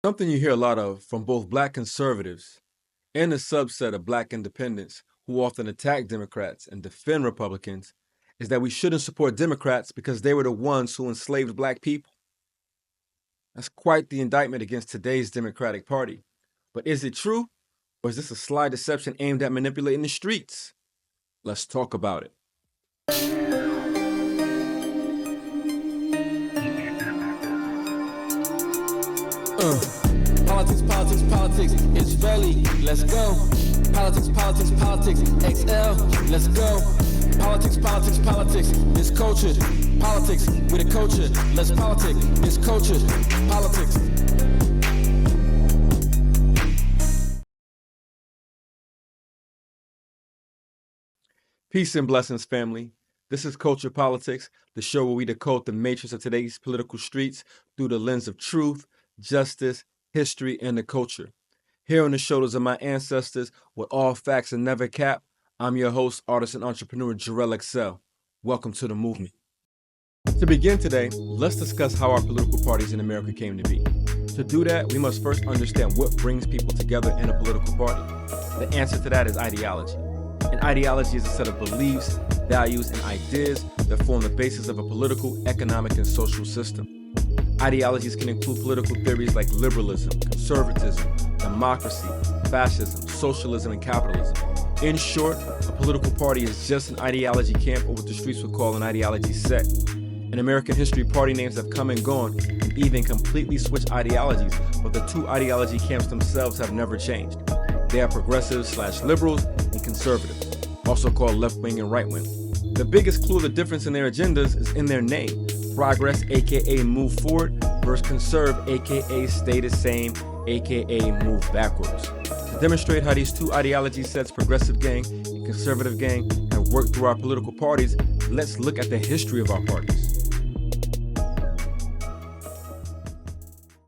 Something you hear a lot of from both black conservatives and a subset of black independents who often attack Democrats and defend Republicans is that we shouldn't support Democrats because they were the ones who enslaved black people. That's quite the indictment against today's Democratic Party. But is it true, or is this a sly deception aimed at manipulating the streets? Let's talk about it. Politics, politics, politics, it's Valley, let's go. Politics, politics, politics, XL, let's go. Politics, politics, politics, this culture. Politics with a culture, let's politic, this culture. Politics. Peace and blessings, family. This is Culture Politics, the show where we decode the matrix of today's political streets through the lens of truth, justice, history, and the culture. Here on the shoulders of my ancestors, with all facts and never cap, I'm your host, artist, and entrepreneur, Jarrell Excel. Welcome to the movement. To begin today, let's discuss how our political parties in America came to be. To do that, we must first understand what brings people together in a political party. The answer to that is ideology. An ideology is a set of beliefs, values, and ideas that form the basis of a political, economic, and social system. Ideologies can include political theories like liberalism, conservatism, democracy, fascism, socialism, and capitalism. In short, a political party is just an ideology camp, or what the streets would call an ideology set. In American history, party names have come and gone and even completely switched ideologies, but the two ideology camps themselves have never changed. They are progressives/liberals and conservatives, also called left-wing and right-wing. The biggest clue of the difference in their agendas is in their name. Progress, aka move forward, versus conserve, aka stay the same, aka move backwards. To demonstrate how these two ideology sets, progressive gang and conservative gang, have worked through our political parties, let's look at the history of our parties.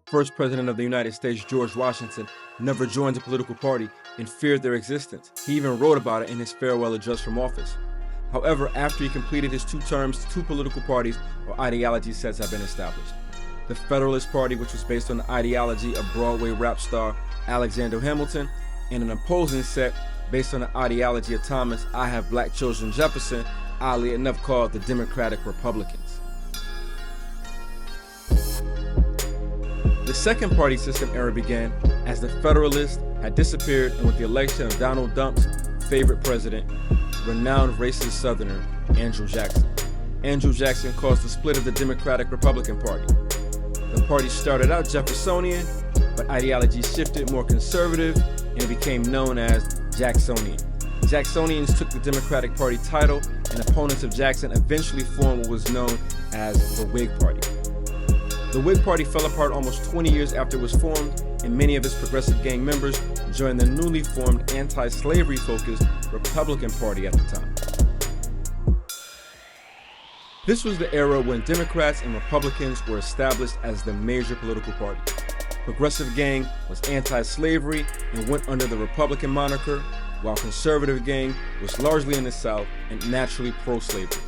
First President of the United States, George Washington, never joined a political party and feared their existence. He even wrote about it in his farewell address from office. However, after he completed his 2 terms, 2 political parties or ideology sets have been established. The Federalist Party, which was based on the ideology of Broadway rap star Alexander Hamilton, and an opposing set based on the ideology of Thomas "I Have Black Children" Jefferson, oddly enough called the Democratic Republicans. The second party system era began as the Federalists had disappeared, and with the election of Donald Dump's favorite president, renowned racist Southerner Andrew Jackson. Andrew Jackson caused the split of the Democratic Republican Party. The party started out Jeffersonian, but ideology shifted more conservative, and it became known as Jacksonian. Jacksonians took the Democratic Party title, and opponents of Jackson eventually formed what was known as the Whig Party. The Whig Party fell apart almost 20 years after it was formed, and many of its progressive gang members joined the newly formed anti-slavery focused Republican Party at the time. This was the era when Democrats and Republicans were established as the major political parties. Progressive gang was anti-slavery and went under the Republican moniker, while conservative gang was largely in the South and naturally pro-slavery.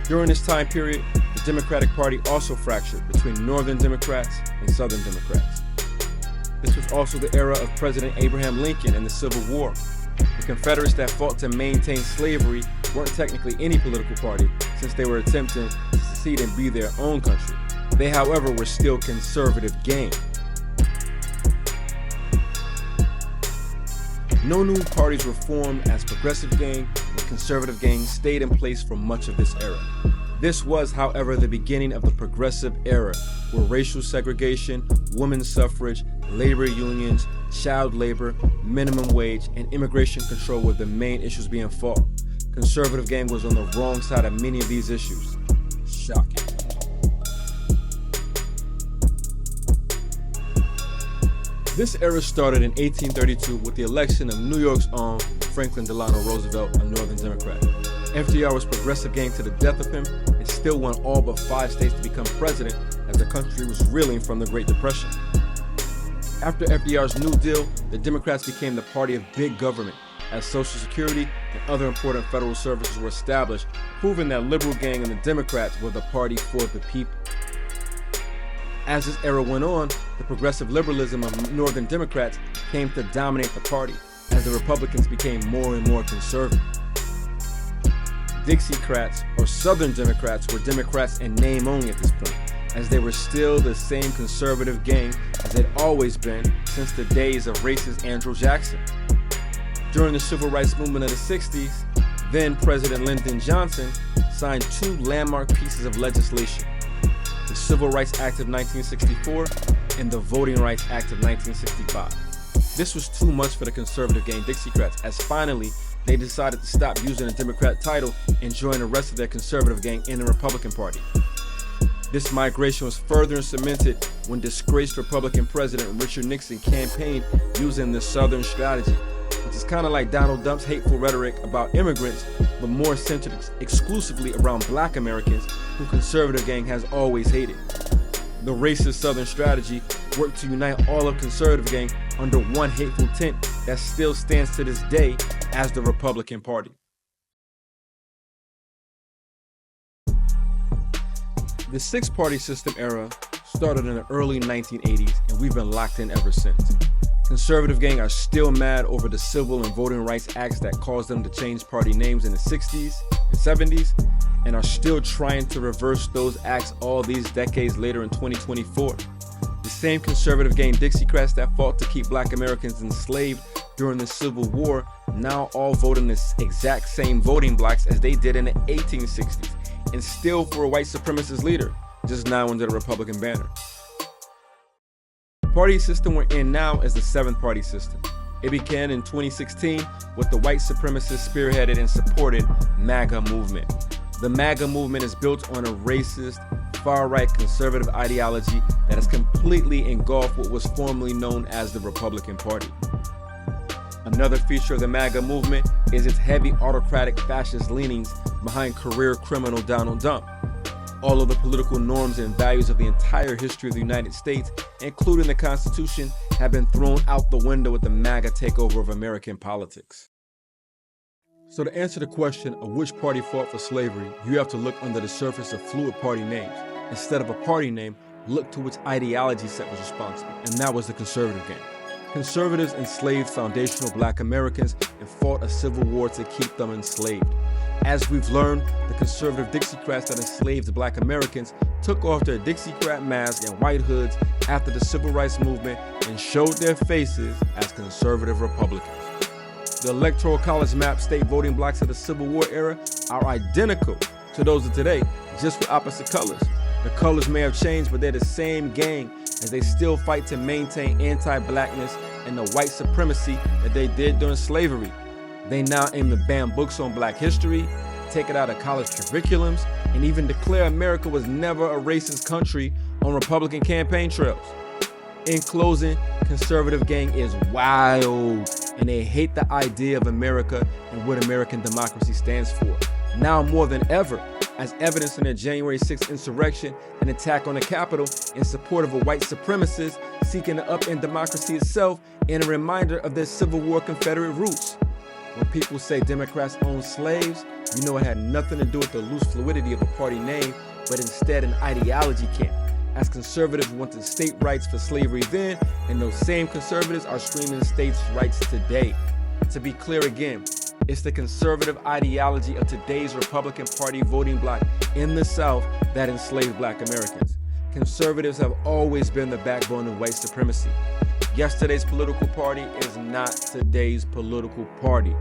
During this time period, the Democratic Party also fractured between Northern Democrats and Southern Democrats. This was also the era of President Abraham Lincoln and the Civil War. The Confederates that fought to maintain slavery weren't technically any political party, since they were attempting to secede and be their own country. They, however, were still conservative gang. No new parties were formed, as progressive gang and conservative gang stayed in place for much of this era. This was, however, the beginning of the progressive era, where racial segregation, women's suffrage, labor unions, child labor, minimum wage, and immigration control were the main issues being fought. Conservative gang was on the wrong side of many of these issues. Shocking. This era started in 1832 with the election of New York's own Franklin Delano Roosevelt, a Northern Democrat. FDR was progressive gang to the death of him and still won all but 5 states to become president, as the country was reeling from the Great Depression. After FDR's New Deal, the Democrats became the party of big government, as Social Security and other important federal services were established, proving that liberal gang and the Democrats were the party for the people. As this era went on, The progressive liberalism of Northern Democrats came to dominate the party as the Republicans became more and more conservative. Dixiecrats, or Southern Democrats, were Democrats in name only at this point, as they were still the same conservative gang as they'd always been since the days of racist Andrew Jackson. During the civil rights movement of the 60s, then President Lyndon Johnson signed two landmark pieces of legislation: the Civil Rights Act of 1964 and the Voting Rights Act of 1965. This was too much for the conservative gang Dixiecrats, as finally they decided to stop using the Democrat title and join the rest of their conservative gang in the Republican Party. This migration was further cemented when disgraced Republican President Richard Nixon campaigned using the Southern strategy, which is kind of like Donald Trump's hateful rhetoric about immigrants, but more centered exclusively around Black Americans who conservative gang has always hated. The racist Southern strategy worked to unite all of conservative gang under one hateful tent that still stands to this day as the Republican Party. The six-party system era started in the early 1980s, and we've been locked in ever since. Conservative gang are still mad over the Civil and Voting Rights Acts that caused them to change party names in the 60s and 70s, and are still trying to reverse those acts all these decades later in 2024. The same conservative gang Dixiecrats that fought to keep Black Americans enslaved during the Civil War now all vote in the exact same voting blocks as they did in the 1860s, and still for a white supremacist leader, just now under the Republican banner. The party system we're in now is the seventh party system. It began in 2016 with the white supremacist spearheaded and supported MAGA movement. The MAGA movement is built on a racist, far-right conservative ideology that has completely engulfed what was formerly known as the Republican Party. Another feature of the MAGA movement is its heavy autocratic fascist leanings behind career criminal Donald Trump. All of the political norms and values of the entire history of the United States, including the Constitution, have been thrown out the window with the MAGA takeover of American politics. So to answer the question of which party fought for slavery, you have to look under the surface of fluid party names. Instead of a party name, look to which ideology set was responsible, and that was the conservative gang. Conservatives enslaved foundational Black Americans and fought a civil war to keep them enslaved. As we've learned, the conservative Dixiecrats that enslaved Black Americans took off their Dixiecrat masks and white hoods after the Civil Rights Movement and showed their faces as conservative Republicans. The Electoral College map state voting blocks of the Civil War era are identical to those of today, just with opposite colors. The colors may have changed, but they're the same gang, as they still fight to maintain anti-blackness and the white supremacy that they did during slavery. They now aim to ban books on Black history, take it out of college curriculums, and even declare America was never a racist country on Republican campaign trails. In closing, conservative gang is wild, and they hate the idea of America and what American democracy stands for. Now more than ever, as evidenced in their January 6th insurrection and attack on the Capitol in support of a white supremacist seeking to upend democracy itself, and a reminder of their Civil War Confederate roots. When people say Democrats own slaves, you know it had nothing to do with the loose fluidity of a party name, but instead an ideology camp, as conservatives wanted state rights for slavery then, and those same conservatives are screaming states' rights today. To be clear again, it's the conservative ideology of today's Republican Party voting bloc in the South that enslaved Black Americans. Conservatives have always been the backbone of white supremacy. Yesterday's political party is not today's political party.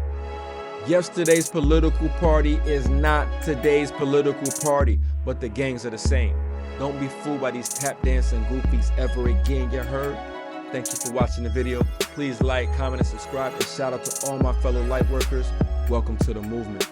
Yesterday's political party is not today's political party, but the gangs are the same. Don't be fooled by these tap dancing goofies ever again, you heard? Thank you for watching the video. Please like, comment, and subscribe, and shout out to all my fellow light workers. Welcome to the movement.